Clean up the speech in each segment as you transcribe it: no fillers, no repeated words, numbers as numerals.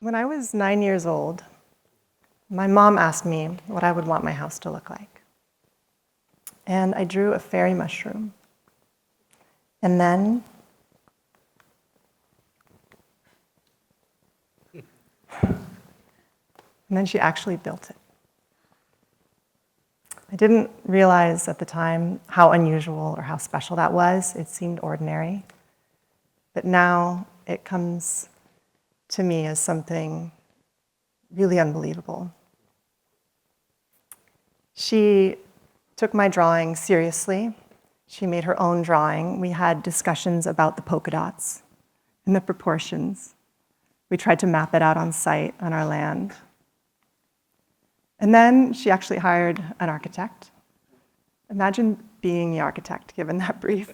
When I was 9 years old, my mom asked me what I would want my house to look like. And I drew a fairy mushroom. And then she actually built it. I didn't realize at the time how unusual or how special that was. It seemed ordinary. But now it comes to me as something really unbelievable. She took my drawing seriously. She made her own drawing. We had discussions about the polka dots and the proportions. We tried to map it out on site on our land. And then she actually hired an architect. Imagine being the architect given that brief.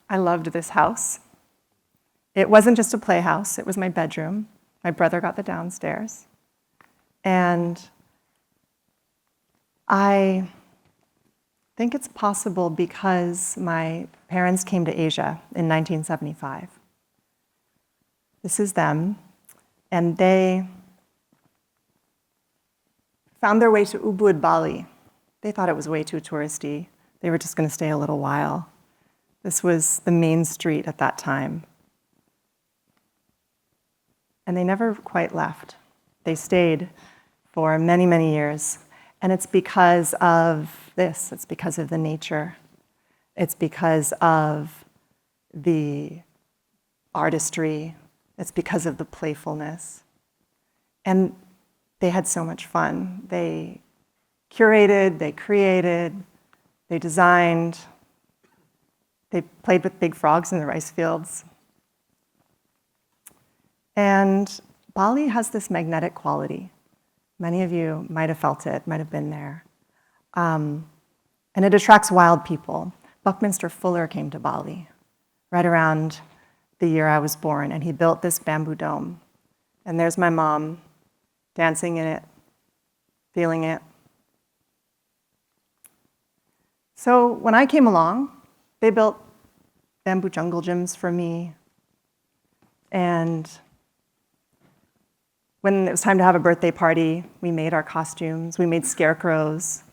I loved this house. It wasn't just a playhouse, it was my bedroom. My brother got the downstairs. And I think it's possible because my parents came to Asia in 1975. This is them. And they found their way to Ubud, Bali. They thought it was way too touristy. They were just going to stay a little while. This was the main street at that time. And they never quite left. They stayed for many, many years. And it's because of this. It's because of the nature. It's because of the artistry. It's because of the playfulness. And they had so much fun. They curated, they created, they designed, they played with big frogs in the rice fields. And Bali has this magnetic quality. Many of you might have felt it, might have been there. And it attracts wild people. Buckminster Fuller came to Bali right around the year I was born, and he built this bamboo dome. And there's my mom dancing in it, feeling it. So when I came along, they built bamboo jungle gyms for me. And when it was time to have a birthday party, we made our costumes, we made scarecrows.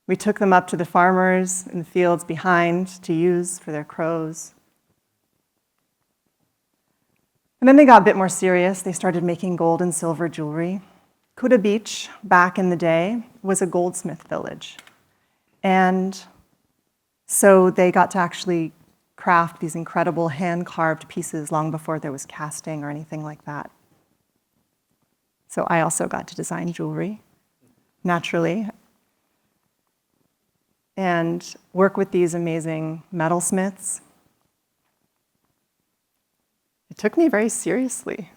We took them up to the farmers in the fields behind to use for their crows. And then they got a bit more serious. They started making gold and silver jewelry. Kuta Beach, back in the day, was a goldsmith village. And so they got to actually craft these incredible hand-carved pieces long before there was casting or anything like that. So I also got to design jewelry, naturally, and work with these amazing metalsmiths. It took me very seriously.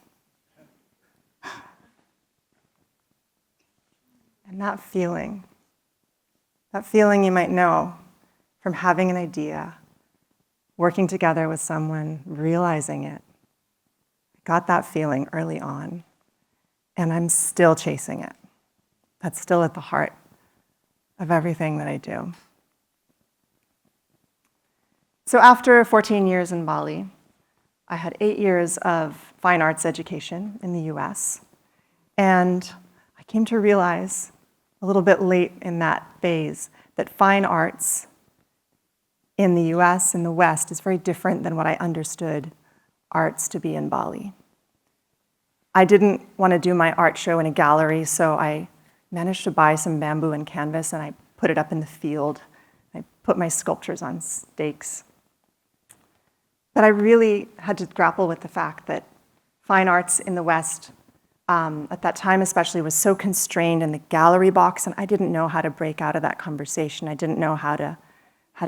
And that feeling you might know from having an idea, working together with someone, realizing it. I got that feeling early on, and I'm still chasing it. That's still at the heart of everything that I do. So after 14 years in Bali, I had 8 years of fine arts education in the US, and I came to realize a little bit late in that phase that fine arts in the US, in the West, is very different than what I understood arts to be in Bali. I didn't want to do my art show in a gallery, so I managed to buy some bamboo and canvas, and I put it up in the field. I put my sculptures on stakes. But I really had to grapple with the fact that fine arts in the West, at that time especially, was so constrained in the gallery box, and I didn't know how to break out of that conversation. I didn't know how to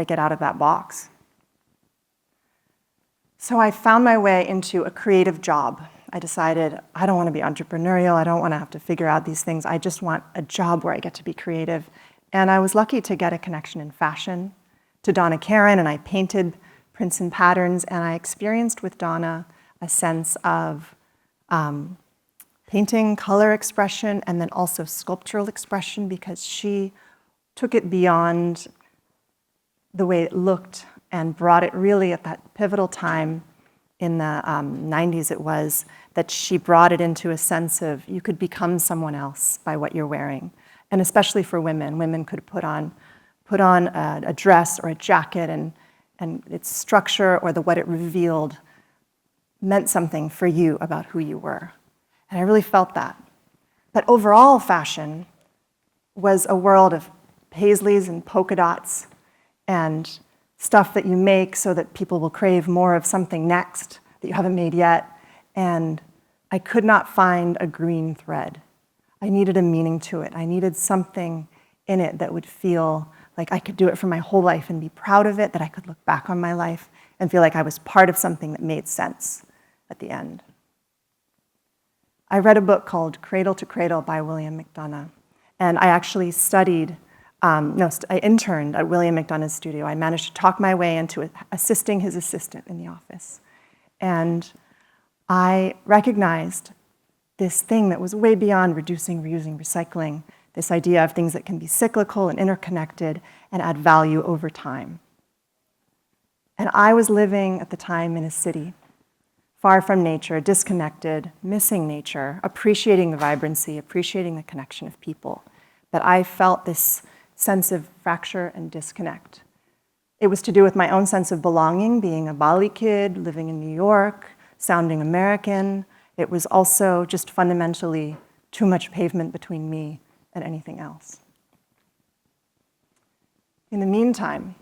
get out of that box. So I found my way into a creative job. I decided, I don't want to be entrepreneurial. I don't want to have to figure out these things. I just want a job where I get to be creative. And I was lucky to get a connection in fashion to Donna Karan, and I painted prints and patterns, and I experienced with Donna a sense of painting, color expression, and then also sculptural expression, because she took it beyond the way it looked and brought it really at that pivotal time in the 90s it was, that she brought it into a sense of you could become someone else by what you're wearing. And especially for women, women could put on a dress or a jacket, and its structure or what it revealed meant something for you about who you were. And I really felt that. But overall fashion was a world of paisleys and polka dots and stuff that you make so that people will crave more of something next that you haven't made yet. And I could not find a green thread. I needed a meaning to it. I needed something in it that would feel like I could do it for my whole life and be proud of it, that I could look back on my life and feel like I was part of something that made sense at the end. I read a book called Cradle to Cradle by William McDonough, and I actually I interned at William McDonough's studio. I managed to talk my way into assisting his assistant in the office. And I recognized this thing that was way beyond reducing, reusing, recycling, this idea of things that can be cyclical and interconnected and add value over time. And I was living at the time in a city, far from nature, disconnected, missing nature, appreciating the vibrancy, appreciating the connection of people. But I felt this sense of fracture and disconnect. It was to do with my own sense of belonging, being a Bali kid, living in New York, sounding American. It was also just fundamentally too much pavement between me and anything else. In the meantime,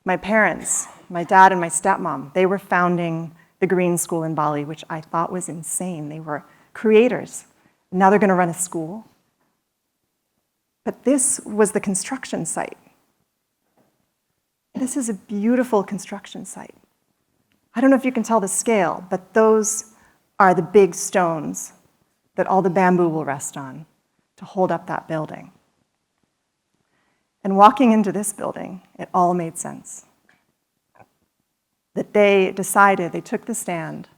my parents, my dad and my stepmom, they were founding the Green School in Bali, which I thought was insane. They were creators. Now they're going to run a school. But this was the construction site. This is a beautiful construction site. I don't know if you can tell the scale, but those are the big stones that all the bamboo will rest on to hold up that building. And walking into this building, it all made sense. That they decided, they took the stand,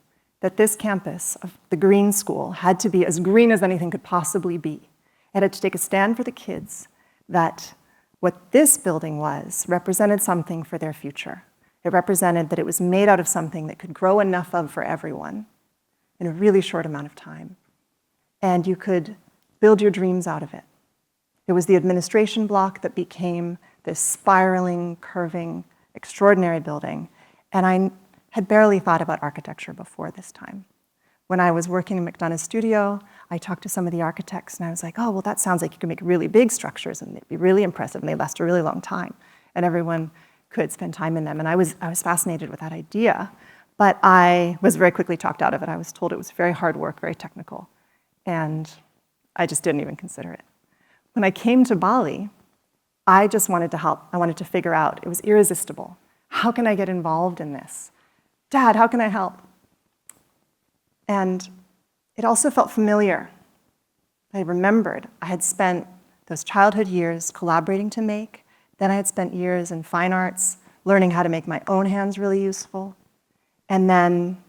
that this campus of the Green School had to be as green as anything could possibly be. It had to take a stand for the kids that what this building was represented something for their future. It represented that it was made out of something that could grow enough of for everyone in a really short amount of time. And you could build your dreams out of it. It was the administration block that became this spiraling, curving, extraordinary building. And I had barely thought about architecture before this time. When I was working in McDonough's studio, I talked to some of the architects, and I was like, oh, well, that sounds like you can make really big structures, and they'd be really impressive, and they'd last a really long time, and everyone could spend time in them. And I was fascinated with that idea, but I was very quickly talked out of it. I was told it was very hard work, very technical, and I just didn't even consider it. When I came to Bali, I just wanted to help. I wanted to figure out. It was irresistible. How can I get involved in this? Dad, how can I help? And it also felt familiar. I remembered I had spent those childhood years collaborating to make. Then I had spent years in fine arts, learning how to make my own hands really useful. And then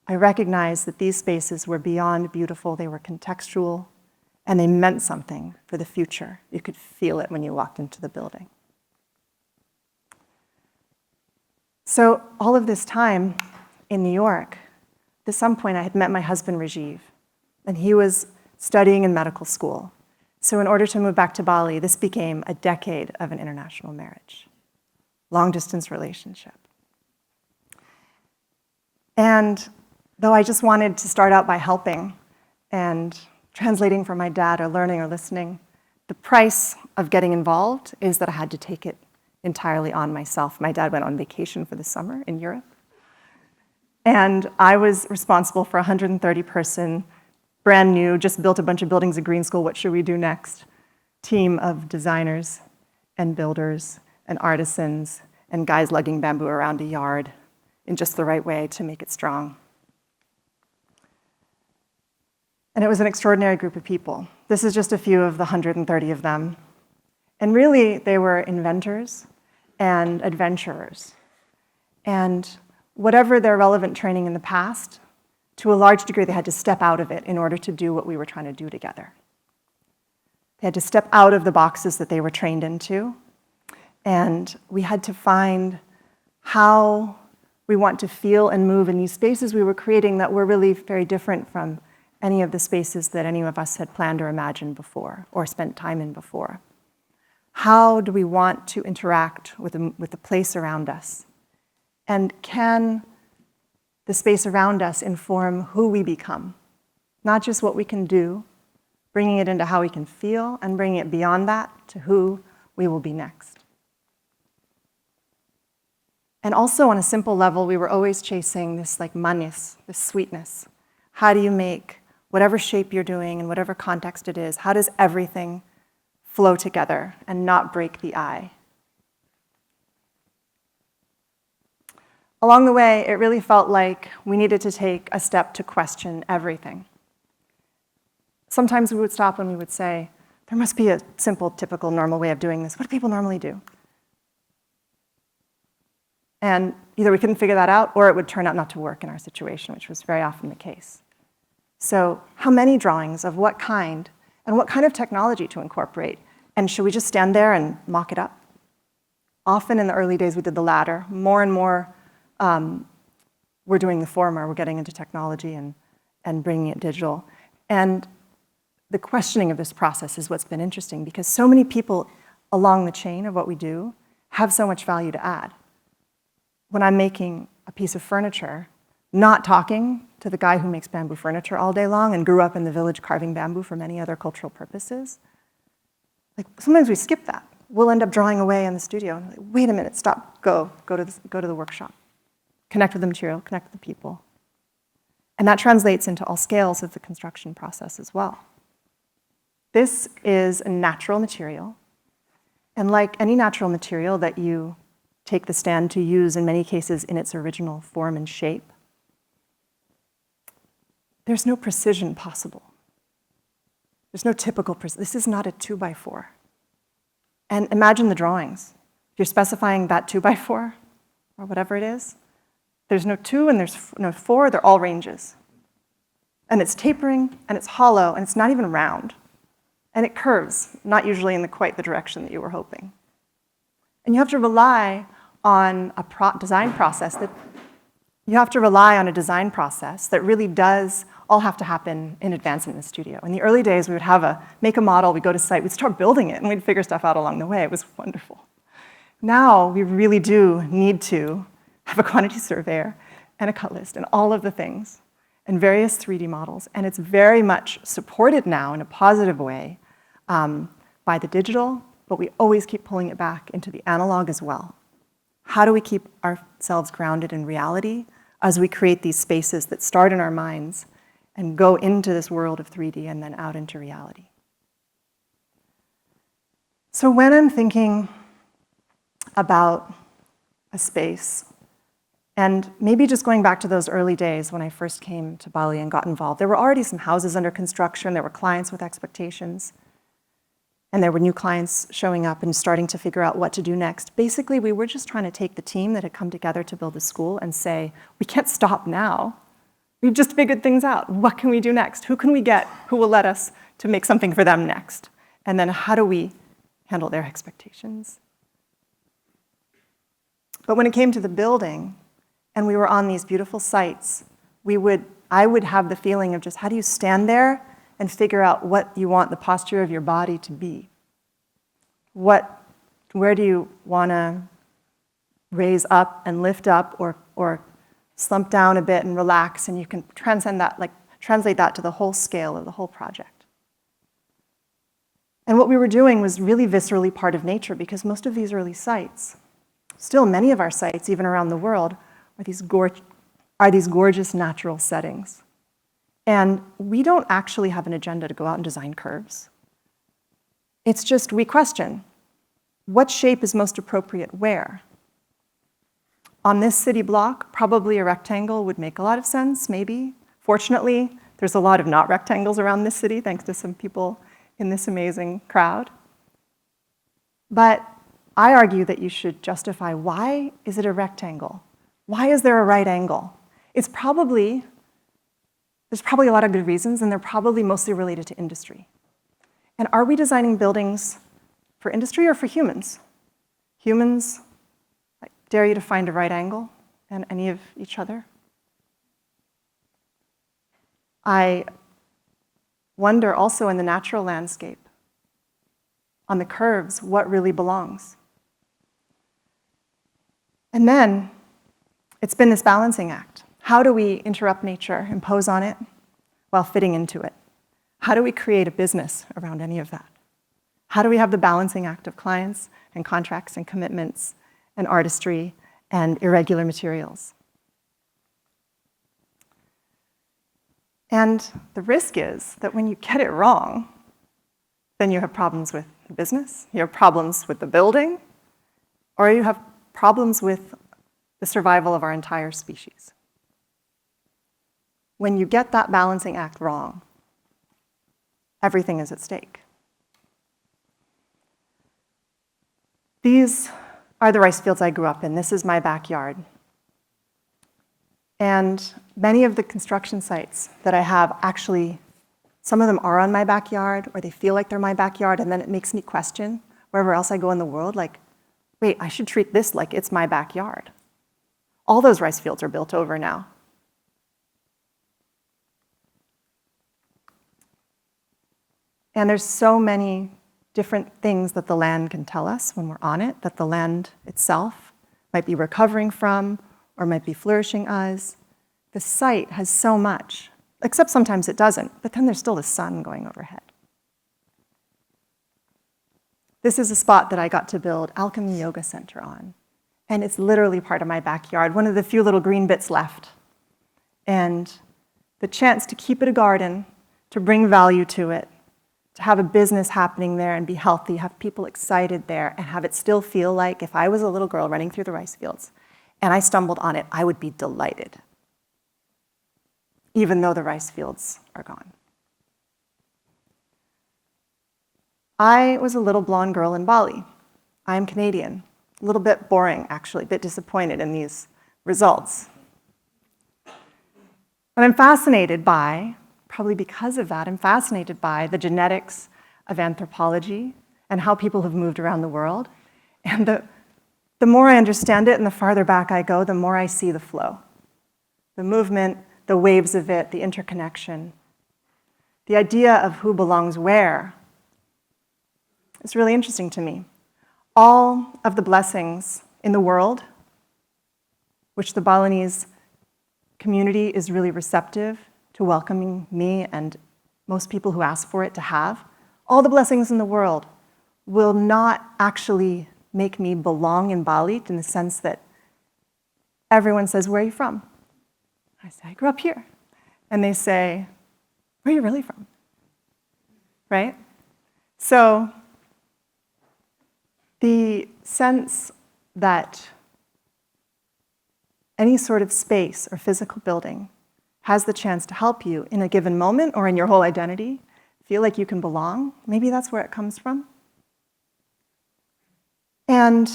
I recognized that these spaces were beyond beautiful. They were contextual, and they meant something for the future. You could feel it when you walked into the building. So all of this time in New York, at some point I had met my husband, Rajiv, and he was studying in medical school. So in order to move back to Bali, this became a decade of an international marriage, long-distance relationship. And though I just wanted to start out by helping and translating for my dad or learning or listening, the price of getting involved is that I had to take it entirely on myself. My dad went on vacation for the summer in Europe. And I was responsible for a 130-person, brand new, just built a bunch of buildings at Green School, what should we do next? Team of designers and builders and artisans and guys lugging bamboo around a yard in just the right way to make it strong. And it was an extraordinary group of people. This is just a few of the 130 of them. And really, they were inventors and adventurers. And whatever their relevant training in the past, to a large degree, they had to step out of it in order to do what we were trying to do together. They had to step out of the boxes that they were trained into, and we had to find how We want to feel and move in these spaces we were creating that were really very different from any of the spaces that any of us had planned or imagined before or spent time in before. How do we want to interact with the place around us? And can the space around us inform who we become? Not just what we can do, bringing it into how we can feel, and bringing it beyond that to who we will be next. And also on a simple level, we were always chasing this like manis, this sweetness. How do you make whatever shape you're doing in whatever context it is, how does everything flow together and not break the eye? Along the way, it really felt like we needed to take a step to question everything. Sometimes we would stop and we would say, there must be a simple, typical, normal way of doing this. What do people normally do? And either we couldn't figure that out, or it would turn out not to work in our situation, which was very often the case. So how many drawings of what kind, and what kind of technology to incorporate? And should we just stand there and mock it up? Often in the early days, we did the latter. More and more, we're doing the former. We're getting into technology and bringing it digital. And the questioning of this process is what's been interesting, because so many people along the chain of what we do have so much value to add. When I'm making a piece of furniture, not talking to the guy who makes bamboo furniture all day long and grew up in the village carving bamboo for many other cultural purposes, like sometimes we skip that. We'll end up drawing away in the studio. And like, wait a minute, stop, go to the workshop. Connect with the material, connect with the people. And that translates into all scales of the construction process as well. This is a natural material. And like any natural material that you take the stand to use in many cases in its original form and shape, there's no precision possible. There's no typical precision. This is not a 2x4. And imagine the drawings. If you're specifying that 2x4, or whatever it is, there's no 2 and there's no 4, they're all ranges. And it's tapering, and it's hollow, and it's not even round. And it curves, not usually in quite the direction that you were hoping. And you have to rely on a design process that really does all have to happen in advance in the studio. In the early days, we would make a model, we'd go to site, we'd start building it, and we'd figure stuff out along the way. It was wonderful. Now, we really do need to have a quantity surveyor and a cut list and all of the things and various 3D models. And it's very much supported now in a positive way by the digital, but we always keep pulling it back into the analog as well. How do we keep ourselves grounded in reality as we create these spaces that start in our minds and go into this world of 3D and then out into reality? So when I'm thinking about a space, and maybe just going back to those early days when I first came to Bali and got involved, there were already some houses under construction, there were clients with expectations, and there were new clients showing up and starting to figure out what to do next. Basically, we were just trying to take the team that had come together to build the school and say, we can't stop now. We've just figured things out. What can we do next? Who can we get who will let us to make something for them next? And then how do we handle their expectations? But when it came to the building, and we were on these beautiful sites, I would have the feeling of just how do you stand there and figure out what you want the posture of your body to be? Where do you want to raise up and lift up or slump down a bit and relax, and you can translate that to the whole scale of the whole project. And what we were doing was really viscerally part of nature, because most of these early sites, still many of our sites, even around the world, are these gorgeous natural settings. And we don't actually have an agenda to go out and design curves. It's just we question, what shape is most appropriate where? On this city block, probably a rectangle would make a lot of sense, maybe. Fortunately, there's a lot of not rectangles around this city, thanks to some people in this amazing crowd. But I argue that you should justify, why is it a rectangle? Why is there a right angle? There's probably a lot of good reasons, and they're probably mostly related to industry. And are we designing buildings for industry or for humans? Humans, I dare you to find a right angle. and any of each other. I wonder also in the natural landscape, on the curves, what really belongs. And then it's been this balancing act. How do we interrupt nature, impose on it, while fitting into it? How do we create a business around any of that? How do we have the balancing act of clients and contracts and commitments and artistry and irregular materials? And the risk is that when you get it wrong, then you have problems with the business, you have problems with the building, or you have problems with the survival of our entire species. When you get that balancing act wrong, everything is at stake. These are the rice fields I grew up in. This is my backyard. And many of the construction sites that I have actually, some of them are on my backyard, or they feel like they're my backyard, and then it makes me question wherever else I go in the world, like, wait, I should treat this like it's my backyard. All those rice fields are built over now. And there's so many different things that the land can tell us when we're on it, that the land itself might be recovering from or might be flourishing us. The site has so much, except sometimes it doesn't, but then there's still the sun going overhead. This is a spot that I got to build Alchemy Yoga Center on, and it's literally part of my backyard, one of the few little green bits left. And the chance to keep it a garden, to bring value to it, to have a business happening there and be healthy, have people excited there, and have it still feel like if I was a little girl running through the rice fields and I stumbled on it, I would be delighted, even though the rice fields are gone. I was a little blonde girl in Bali. I'm Canadian. A little bit boring, actually, a bit disappointed in these results. But I'm fascinated by, probably because of that, I'm fascinated by the genetics of anthropology and how people have moved around the world. And the more I understand it and the farther back I go, the more I see the flow. The movement, the waves of it, the interconnection. The idea of who belongs where is really interesting to me. All of the blessings in the world, which the Balinese community is really receptive to welcoming me and most people who ask for it to have, all the blessings in the world will not actually make me belong in Bali in the sense that everyone says, "Where are you from?" I say, "I grew up here." And they say, "Where are you really from?" Right? So the sense that any sort of space or physical building has the chance to help you in a given moment or in your whole identity feel like you can belong, maybe that's where it comes from. And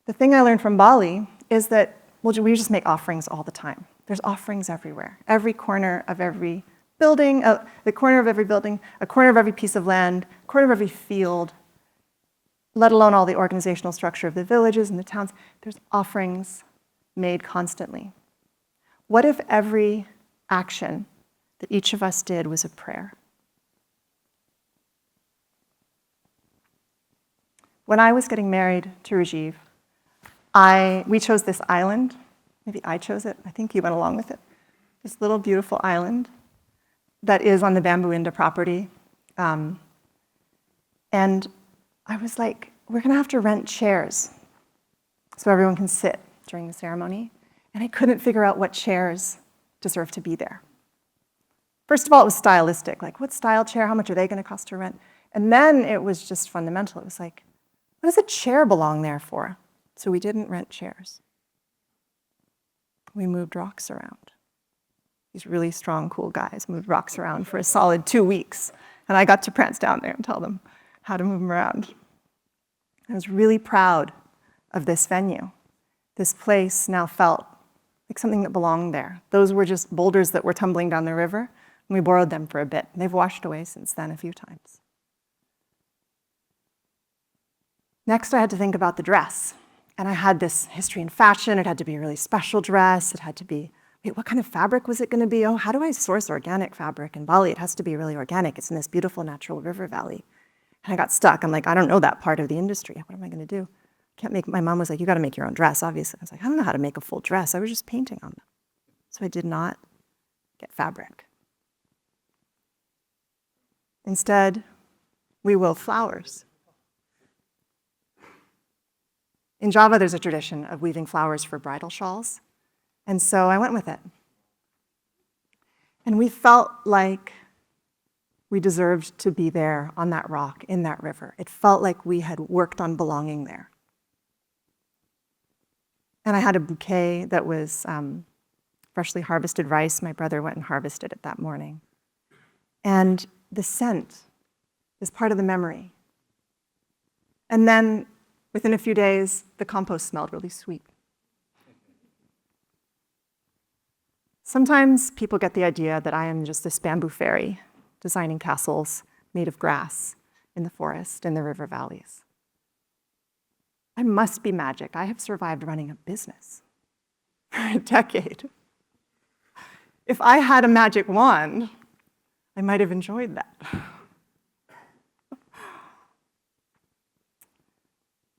the thing I learned from Bali is that we just make offerings all the time. There's offerings everywhere. Every corner of every building, the corner of every building, a corner of every piece of land, a corner of every field, let alone all the organizational structure of the villages and the towns, there's offerings made constantly. What if every action that each of us did was a prayer? When I was getting married to Rajiv, we chose this island. Maybe I chose it. I think you went along with it. This little beautiful island that is on the Bamboo Inda property. And I was like, we're going to have to rent chairs so everyone can sit during the ceremony. And I couldn't figure out what chairs deserve to be there. First of all, it was stylistic. Like, what style chair? How much are they going to cost to rent? And then it was just fundamental. It was like, what does a chair belong there for? So we didn't rent chairs. We moved rocks around. These really strong, cool guys moved rocks around for a solid 2 weeks. And I got to prance down there and tell them how to move them around. I was really proud of this venue. This place now felt like something that belonged there. Those were just boulders that were tumbling down the river, and we borrowed them for a bit. They've washed away since then a few times. Next, I had to think about the dress, And I had this history in fashion. It had to be a really special dress. It had to be, wait, what kind of fabric was it going to be? Oh, how do I source organic fabric in Bali? It has to be really organic. It's in this beautiful natural river valley. And I got stuck. I'm like, I don't know that part of the industry. What am I going to do? My mom was like, you got to make your own dress, obviously. I was like, I don't know how to make a full dress. I was just painting on them. So I did not get fabric. Instead, we wove flowers. In Java, there's a tradition of weaving flowers for bridal shawls. And so I went with it. And we felt like we deserved to be there on that rock, in that river. It felt like we had worked on belonging there. And I had a bouquet that was freshly harvested rice. My brother went and harvested it that morning. And the scent is part of the memory. And then within a few days, the compost smelled really sweet. Sometimes people get the idea that I am just this bamboo fairy designing castles made of grass in the forest and the river valleys. I must be magic. I have survived running a business for a decade. If I had a magic wand, I might have enjoyed that.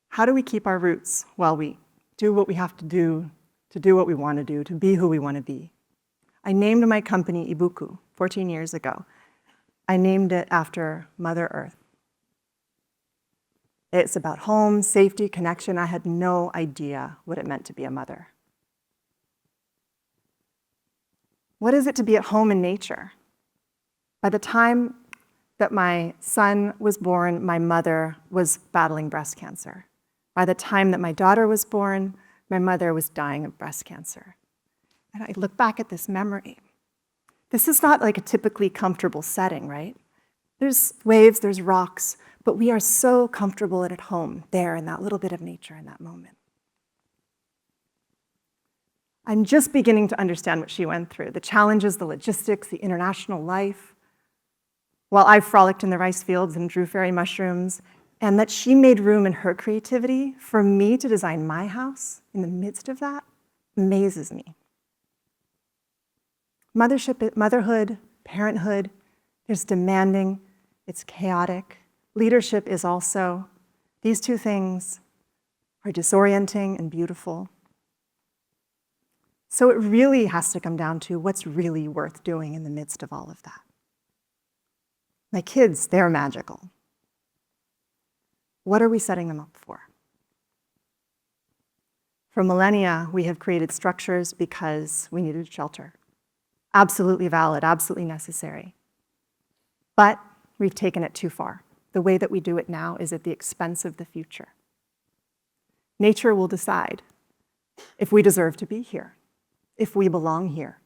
How do we keep our roots while we do what we have to do what we want to do, to be who we want to be? I named my company Ibuku 14 years ago. I named it after Mother Earth. It's about home, safety, connection. I had no idea what it meant to be a mother. What is it to be at home in nature? By the time that my son was born, my mother was battling breast cancer. By the time that my daughter was born, my mother was dying of breast cancer. And I look back at this memory. This is not like a typically comfortable setting, right? There's waves, there's rocks, but we are so comfortable and at home there in that little bit of nature in that moment. I'm just beginning to understand what she went through, the challenges, the logistics, the international life, while I frolicked in the rice fields and drew fairy mushrooms, and that she made room in her creativity for me to design my house in the midst of that amazes me. Motherhood, parenthood, there's demanding, it's chaotic. Leadership is also. These two things are disorienting and beautiful. So it really has to come down to what's really worth doing in the midst of all of that. My kids, they're magical. What are we setting them up for? For millennia, we have created structures because we needed shelter. Absolutely valid, absolutely necessary. But we've taken it too far. The way that we do it now is at the expense of the future. Nature will decide if we deserve to be here, if we belong here.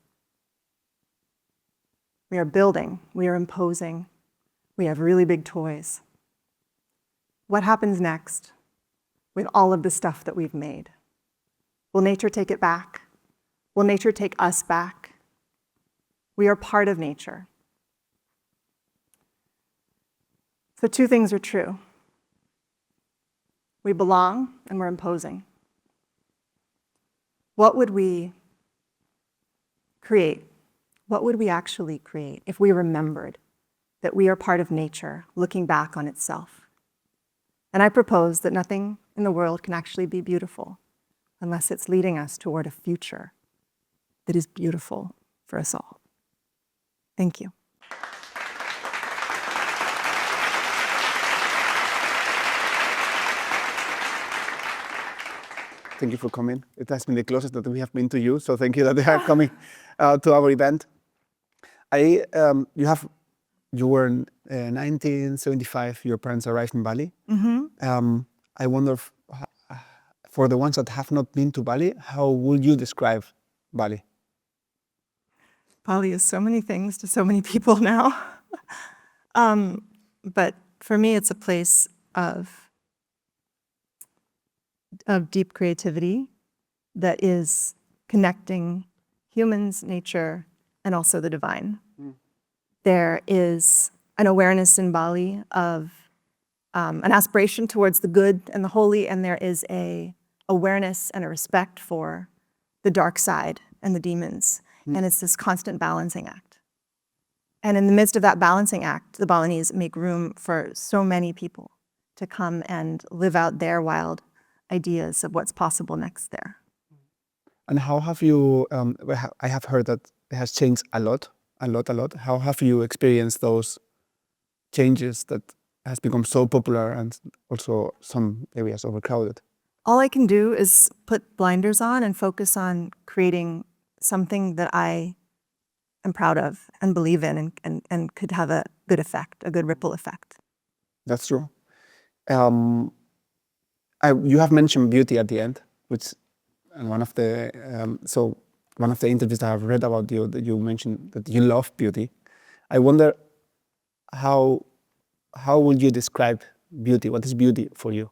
We are building, we are imposing, we have really big toys. What happens next with all of the stuff that we've made? Will nature take it back? Will nature take us back? We are part of nature. So two things are true. We belong and we're imposing. What would we create? What would we actually create if we remembered that we are part of nature looking back on itself? And I propose that nothing in the world can actually be beautiful unless it's leading us toward a future that is beautiful for us all. Thank you. Thank you for coming. It has been the closest that we have been to you, so thank you that they are coming to our event. You were in 1975, your parents arrived in Bali. Mm-hmm. I wonder, for the ones that have not been to Bali, how would you describe Bali? Bali is so many things to so many people now. But for me, it's a place of deep creativity that is connecting humans, nature, and also the divine. Mm. There is an awareness in Bali of an aspiration towards the good and the holy, and there is a awareness and a respect for the dark side and the demons. And it's this constant balancing act. And in the midst of that balancing act, the Balinese make room for so many people to come and live out their wild ideas of what's possible next there. And how have you, I have heard that it has changed a lot. How have you experienced those changes that has become so popular and also some areas overcrowded? All I can do is put blinders on and focus on creating something that I am proud of and believe in and could have a good effect, a good ripple effect. That's true. You have mentioned beauty at the end, which and one of the interviews that I've read about you, that you mentioned that you love beauty. I wonder how would you describe beauty? What is beauty for you?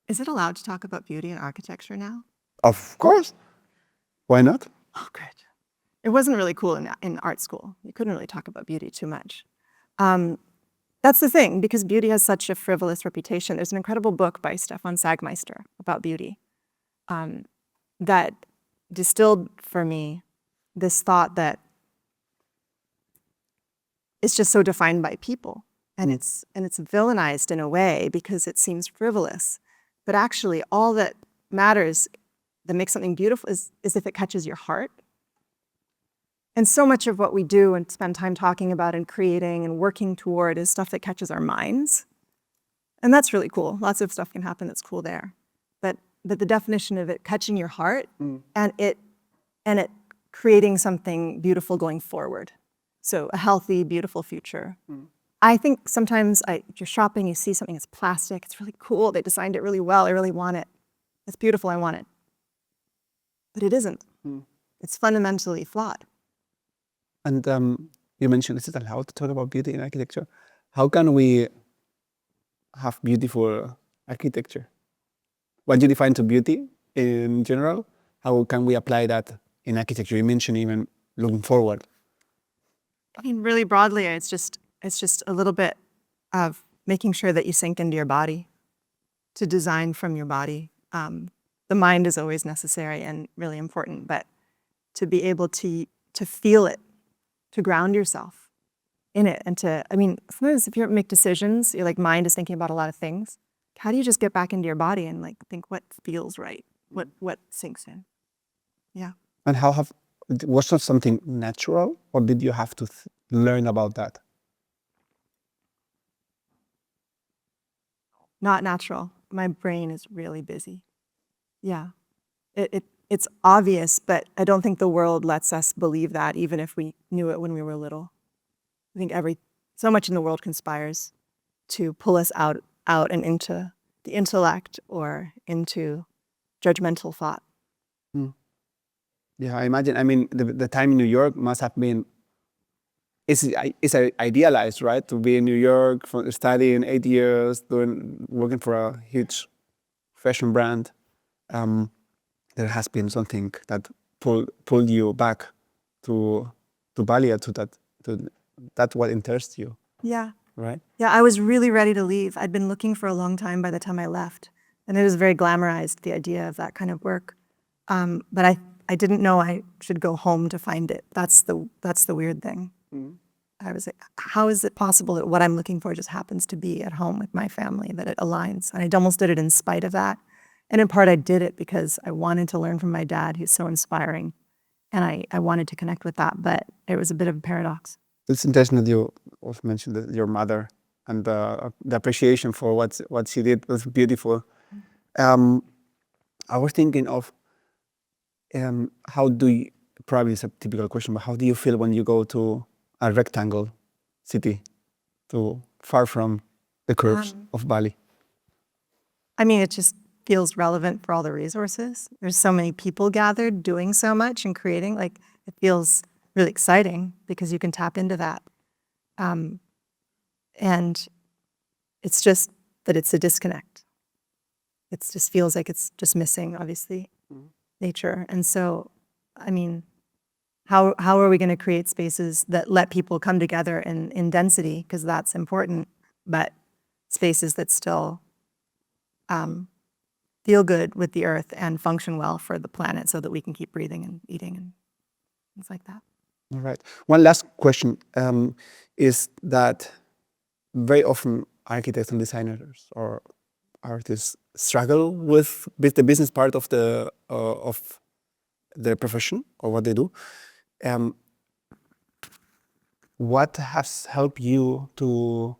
Is it allowed to talk about beauty in architecture now? Of course. Why not? Oh, good. It wasn't really cool in art school. You couldn't really talk about beauty too much. That's the thing, because beauty has such a frivolous reputation. There's an incredible book by Stefan Sagmeister about beauty that distilled for me this thought that it's just so defined by people, and it's villainized in a way because it seems frivolous. But actually, all that matters that makes something beautiful is if it catches your heart. And so much of what we do and spend time talking about and creating and working toward is stuff that catches our minds. And that's really cool. Lots of stuff can happen that's cool there. But the definition of it catching your heart and it creating something beautiful going forward. So a healthy, beautiful future. I think sometimes if you're shopping, you see something that's plastic, it's really cool, they designed it really well, I really want it. It's beautiful, I want it. But it isn't. It's fundamentally flawed. And you mentioned, is it allowed to talk about beauty in architecture? How can we have beautiful architecture? What do you define to beauty in general? How can we apply that in architecture? You mentioned even looking forward. I mean, really broadly, it's just a little bit of making sure that you sink into your body, to design from your body. The mind is always necessary and really important, but to be able to feel it, to ground yourself in it, and sometimes if you make decisions, your mind is thinking about a lot of things. How do you just get back into your body and think what feels right, what sinks in? Yeah. And was that something natural, or did you have to learn about that? Not natural. My brain is really busy. Yeah. It's obvious, but I don't think the world lets us believe that, even if we knew it when we were little. I think so much in the world conspires to pull us out and into the intellect or into judgmental thought. Yeah, I imagine. I mean, the time in New York must have been, it's idealized, right? To be in New York, studying 8 years, working for a huge fashion brand. There has been something that pulled you back to Bali, that's what interests you. Yeah. Right? Yeah, I was really ready to leave. I'd been looking for a long time by the time I left. And it was very glamorized, the idea of that kind of work. But I didn't know I should go home to find it. That's the weird thing. I was like, how is it possible that what I'm looking for just happens to be at home with my family, that it aligns? And I almost did it in spite of that. And in part, I did it because I wanted to learn from my dad, who's so inspiring. And I wanted to connect with that, but it was a bit of a paradox. It's interesting that you also mentioned that your mother and the appreciation for what she did was beautiful. I was thinking of probably it's a typical question, but how do you feel when you go to a rectangle city, far from the curves of Bali? I mean, it just feels relevant for all the resources. There's so many people gathered doing so much and creating, it feels really exciting because you can tap into that. And it's just that it's a disconnect. It just feels like it's just missing, obviously, nature. And so, I mean, how are we going to create spaces that let people come together in density, because that's important, but spaces that still feel good with the earth and function well for the planet so that we can keep breathing and eating and things like that. All right. One last question is that very often architects and designers or artists struggle with the business part of their profession or what they do. What has helped you to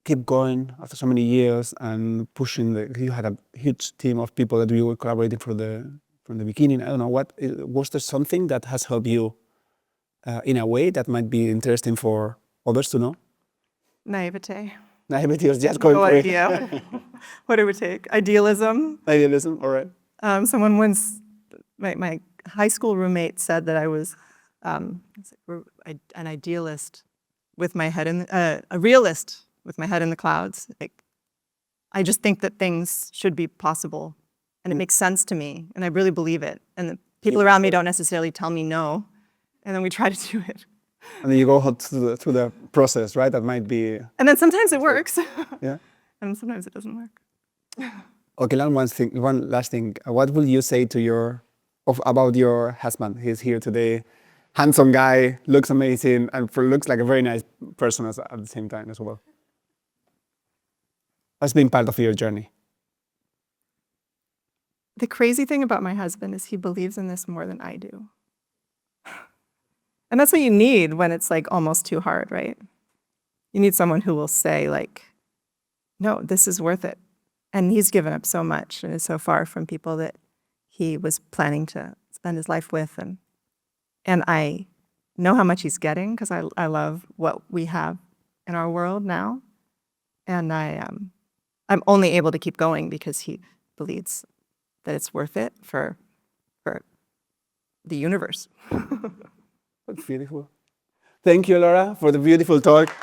keep going after so many years and pushing? You had a huge team of people that you were collaborating from the beginning. I don't know, was there something that has helped you in a way that might be interesting for others to know? Naivete. Naivety was just going No for it. idea what it would take. Idealism. Idealism, all right. Someone once, my high school roommate said that I was an idealist with my head in, a realist with my head in the clouds. Like, I just think that things should be possible and it makes sense to me and I really believe it. And the people around me don't necessarily tell me no. And then we try to do it. And then you go through the process, right? That might be... And then sometimes it works. Yeah. And sometimes it doesn't work. Okay, one last thing. What will you say to about your husband? He's here today, handsome guy, looks amazing, and looks like a very nice person at the same time as well. What's been part of your journey? The crazy thing about my husband is he believes in this more than I do. And that's what you need when it's like almost too hard, right? You need someone who will say like, no, this is worth it. And he's given up so much and is so far from people that he was planning to spend his life with. And I know how much he's getting because I love what we have in our world now. And I'm only able to keep going because he believes that it's worth it for the universe. That's beautiful. Thank you, Elora, for the beautiful talk.